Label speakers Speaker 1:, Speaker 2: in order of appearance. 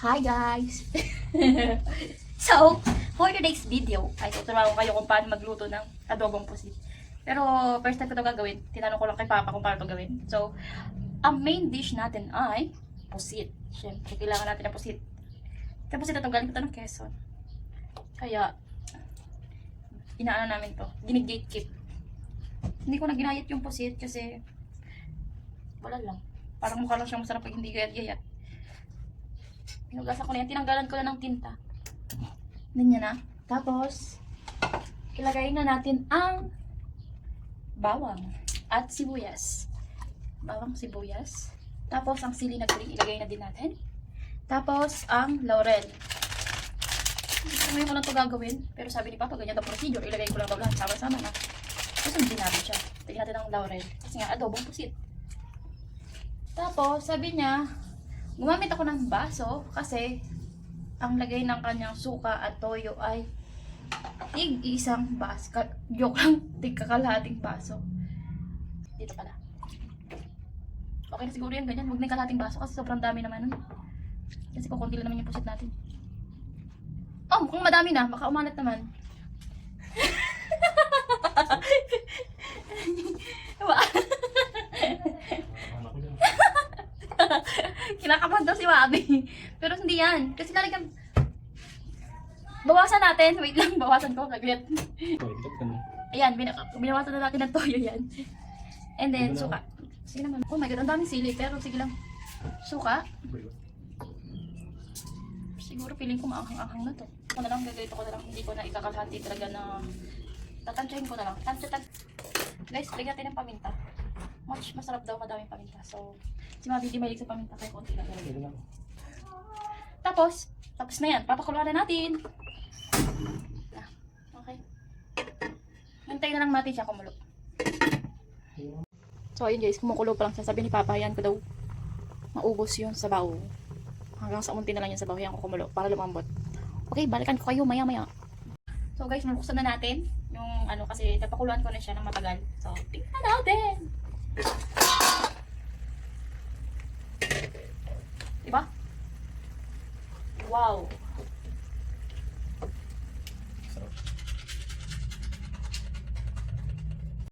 Speaker 1: Hi guys! So, for today's video, ay tuturuan ko kayo kung paano magluto ng adobong pusit. Pero, first time ko ito gagawin, tinanong ko lang kay Papa kung paano ito gawin. So, ang main dish natin ay pusit. Siyempre, kailangan natin ng pusit. Kasi pusit ito, galing ito ng Quezon. Kaya, inaano namin to, ginigate-keep. Hindi ko na ginayat yung pusit kasi, wala lang. Parang mukha lang siyang masarap pag hindi gayat-gayat. Pinugasan ko na yan. Tinanggalan ko na ng tinta. Ganyan na. Tapos, ilagay na natin ang bawang at sibuyas. Bawang, sibuyas. Tapos, ang sili na galing ilagay na din natin. Tapos, ang laurel. Ngayon ko lang ito gagawin. Pero sabi ni Papa, ganyan ang procedure. Ilagay ko lang ito lahat. Sama-sama na. Tapos, hindi natin siya. Tignan natin ang laurel. Kasi nga, adobong pusit. Tapos, sabi niya, gumamit ako ng baso kasi ang lagay ng kanyang suka at toyo ay tig-isang baso. Joke lang, tig-kakalahating baso. Dito pala. Okay na siguro yan, ganyan. Huwag na yung kalahating baso kasi sobrang dami naman nun. Kasi kukunti lang naman yung pusit natin. Oh, mukhang madami na. Baka umalat naman. Kinakabahan daw si Wabi. Pero hindi yan. Kasi lalagyan. Bawasan natin. Wait lang, bawasan ko. Saglit. Ayan, binawasan na natin ng toyo yan. And then, suka. Sige naman. Oh my god, ang daming sili. Pero sige lang. Suka. Siguro feeling ko maanghang-anghang na to. Ako na lang, gagalito ko na lang. Hindi ko na ikakalahati talaga na tatansyahin ko na lang. Guys, lagyan natin ng paminta. Much masarap daw madaming paminta. So, si Mami di mahilig sa paminta kaya konti lang. Tapos na yan. Papakuluan na natin. Okay. Hintayin na lang natin siya kumulo. So, ayun guys, kumukulo pa lang siya. Sabi ni Papa, yan ko daw maubos yun sa baw. Hanggang sa unti na lang yun sa baw. Yan ko kumulo para lumambot. Okay, balikan ko kayo maya-maya. So guys, mabuksan na natin yung ano kasi napakuluan ko na siya ng matagal. So, tingnan natin. Diba? Wow.